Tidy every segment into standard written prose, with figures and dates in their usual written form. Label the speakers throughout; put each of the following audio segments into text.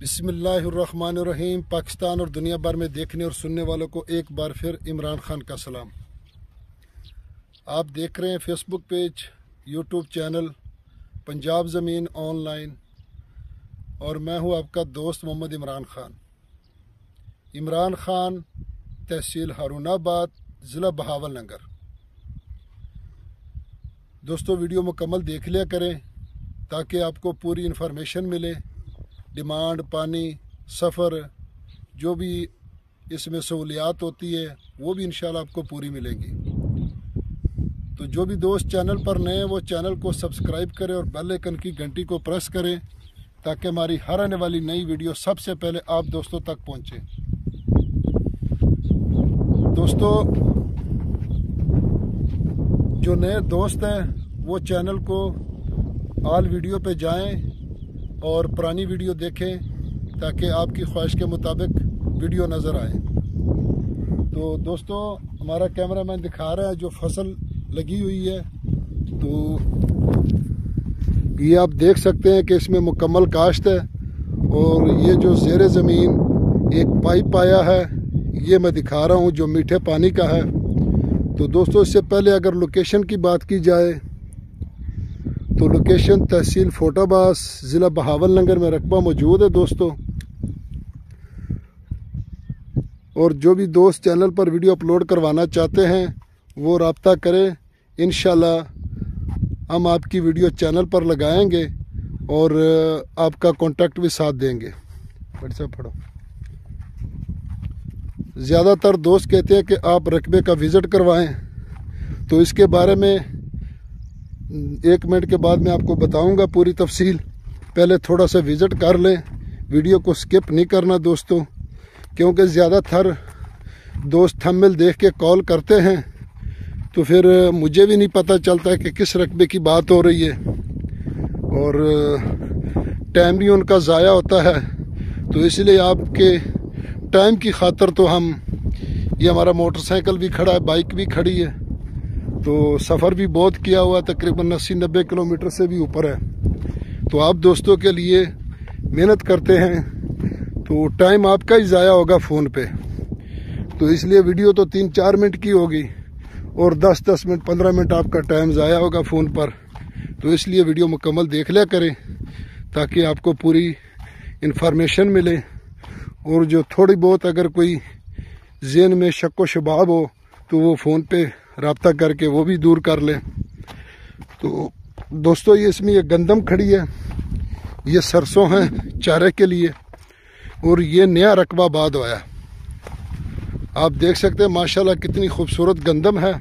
Speaker 1: बिस्मिल्लाहिर्रहमानिर्रहीम। पाकिस्तान और दुनिया भर में देखने और सुनने वालों को एक बार फिर इमरान खान का सलाम। आप देख रहे हैं Facebook page, YouTube channel Punjab ज़मीन ऑनलाइन, और मैं हूं आपका दोस्त मोहम्मद इमरान खान। इमरान खान, तहसील हारूनाबाद, ज़िला बहावलनगर। दोस्तों, वीडियो मुकम्मल देख लिया करें ताकि आपको पूरी इन्फॉर्मेशन मिले। डिमांड, पानी, सफ़र, जो भी इसमें सहूलियात होती है वो भी इंशाल्लाह आपको पूरी मिलेंगी। तो जो भी दोस्त चैनल पर नए हैं वो चैनल को सब्सक्राइब करें और बेल आइकन की घंटी को प्रेस करें ताकि हमारी हर आने वाली नई वीडियो सबसे पहले आप दोस्तों तक पहुंचे। दोस्तों, जो नए दोस्त हैं वो चैनल को ऑल वीडियो पे जाएं और पुरानी वीडियो देखें ताकि आपकी ख्वाहिश के मुताबिक वीडियो नज़र आए। तो दोस्तों, हमारा कैमरामैन दिखा रहा है जो फसल लगी हुई है। तो ये आप देख सकते हैं कि इसमें मुकम्मल काश्त है, और ये जो ज़ेरे ज़मीन एक पाइप आया है ये मैं दिखा रहा हूँ जो मीठे पानी का है। तो दोस्तों, इससे पहले अगर लोकेशन की बात की जाए तो लोकेशन तहसील फोटाबास, ज़िला बहावलनगर में रकबा मौजूद है दोस्तों। और जो भी दोस्त चैनल पर वीडियो अपलोड करवाना चाहते हैं वो रब्ता करें। इंशाल्लाह हम आपकी वीडियो चैनल पर लगाएंगे और आपका कांटेक्ट भी साथ देंगे। पढ़ो। ज़्यादातर दोस्त कहते हैं कि आप रकबे का विज़िट करवाएं, तो इसके बारे में 1 मिनट के बाद मैं आपको बताऊंगा पूरी तफसील। पहले थोड़ा सा विज़िट कर लें, वीडियो को स्किप नहीं करना दोस्तों, क्योंकि ज़्यादातर दोस्त थंबनेल देख के कॉल करते हैं तो फिर मुझे भी नहीं पता चलता है कि किस रकबे की बात हो रही है, और टाइम भी उनका ज़ाया होता है। तो इसलिए आपके टाइम की खातर तो हम, ये हमारा मोटरसाइकिल भी खड़ा है, बाइक भी खड़ी है, तो सफ़र भी बहुत किया हुआ, तकरीबन 80-90 किलोमीटर से भी ऊपर है। तो आप दोस्तों के लिए मेहनत करते हैं तो टाइम आपका ही ज़ाया होगा फ़ोन पे। तो इसलिए वीडियो तो 3-4 मिनट की होगी और 10-10 मिनट 15 मिनट आपका टाइम ज़ाया होगा फ़ोन पर। तो इसलिए वीडियो मुकम्मल देख लिया करें ताकि आपको पूरी इन्फॉर्मेशन मिले, और जो थोड़ी बहुत अगर कोई ज़हन में शक व शुबाब हो तो वो फ़ोन पे रब्ता करके वो भी दूर कर लें। तो दोस्तों, ये इसमें ये गंदम खड़ी है, ये सरसों हैं चारे के लिए, और ये नया रकबा बाद आया। आप देख सकते हैं माशाल्लाह कितनी खूबसूरत गंदम है।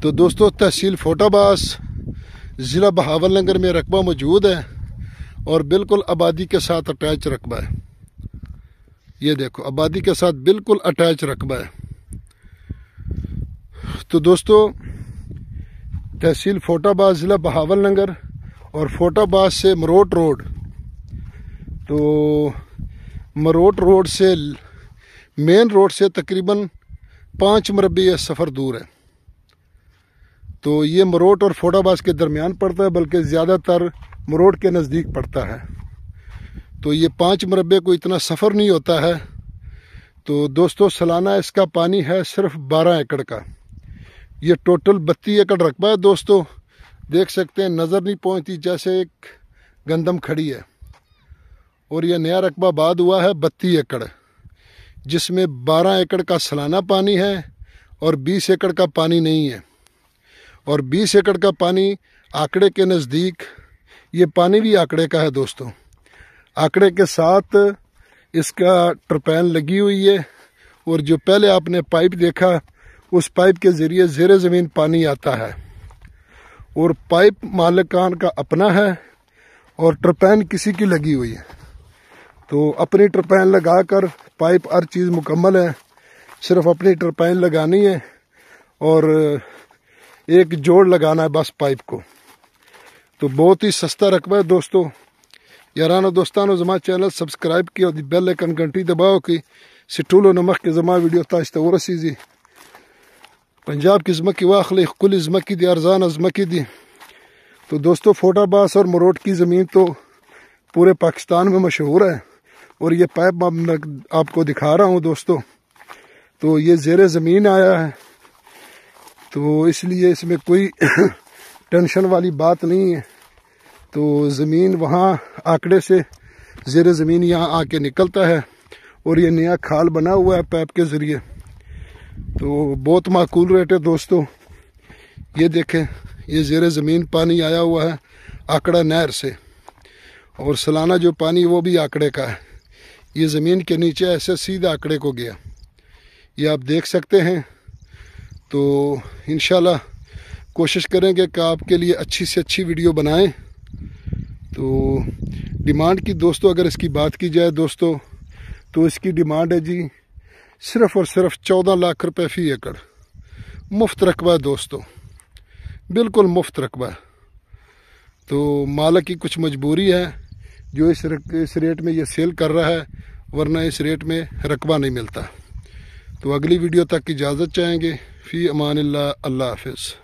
Speaker 1: तो दोस्तों, तहसील फोटाबास, ज़िला बहावलनगर में रकबा मौजूद है और बिल्कुल आबादी के साथ अटैच रकबा है। ये देखो, आबादी के साथ बिल्कुल अटैच रकबा है। तो दोस्तों, तहसील फोटाबास, ज़िला बहावलनगर, और फोटाबास से मरोट रोड, तो मरोट रोड से मेन रोड से तकरीबन 5 मुरब्बे सफ़र दूर है। तो ये मरोट और फोटाबास के दरमियान पड़ता है, बल्कि ज़्यादातर मरोट के नज़दीक पड़ता है। तो ये 5 मुरब्बे को इतना सफ़र नहीं होता है। तो दोस्तों, सालाना इसका पानी है सिर्फ 12 एकड़ का। ये टोटल 32 एकड़ रकबा है दोस्तों। देख सकते हैं, नज़र नहीं पहुंचती जैसे एक गंदम खड़ी है। और ये नया रकबा बाद हुआ है 32 एकड़, जिसमें 12 एकड़ का सालाना पानी है और 20 एकड़ का पानी नहीं है। और 20 एकड़ का पानी आंकड़े के नज़दीक, ये पानी भी आंकड़े का है दोस्तों। आंकड़े के साथ इसका टरपैन लगी हुई है, और जो पहले आपने पाइप देखा उस पाइप के ज़रिए ज़ेरे ज़मीन पानी आता है। और पाइप मालिकान का अपना है और टरपैन किसी की लगी हुई है। तो अपनी टरपैन लगाकर, पाइप हर चीज़ मुकम्मल है, सिर्फ अपनी टरपैन लगानी है और एक जोड़ लगाना है बस पाइप को। तो बहुत ही सस्ता रकबा है दोस्तों। यारानो दोस्तानो, ज़मा चैनल सब्सक्राइब किया और बेल आइकन घंटी दबाओ कि सिटूलो नमक के ज़मा वीडियो ताश्ता वरसीजी पंजाब की ज़मकी वाखली कुल ज़मकी दी, अरजान ज़मकी दी। तो दोस्तों, फोटाबास और मरोट की ज़मीन तो पूरे पाकिस्तान में मशहूर है। और ये पाइप मैं आपको दिखा रहा हूँ दोस्तों, तो ये ज़ेरे ज़मीन आया है, तो इसलिए इसमें कोई टेंशन वाली बात नहीं है। तो ज़मीन वहाँ आंकड़े से ज़ेरे ज़मीन यहाँ आके निकलता है और ये नया खाल बना हुआ है पाइप के ज़रिए। तो बहुत माकूल रेट है दोस्तों। ये देखें, ये ज़ेरे ज़मीन पानी आया हुआ है आंकड़ा नहर से, और सालाना जो पानी वो भी आंकड़े का है। ये ज़मीन के नीचे ऐसे सीधा आंकड़े को गया, ये आप देख सकते हैं। तो इंशाल्लाह कोशिश करेंगे कि आपके लिए अच्छी से अच्छी वीडियो बनाएं। तो डिमांड की दोस्तों अगर इसकी बात की जाए दोस्तों, तो इसकी डिमांड है जी सिर्फ़ और सिर्फ 14 लाख रुपए फ़ी एकड़। मुफ्त रकबा है दोस्तों, बिल्कुल मुफ्त रकबा है। तो मालिक की कुछ मजबूरी है जो इस रेट में ये सेल कर रहा है, वरना इस रेट में रकबा नहीं मिलता। तो अगली वीडियो तक इजाज़त चाहेंगे। फ़ी अमानिल्लाह, अल्लाह हाफ़िज़।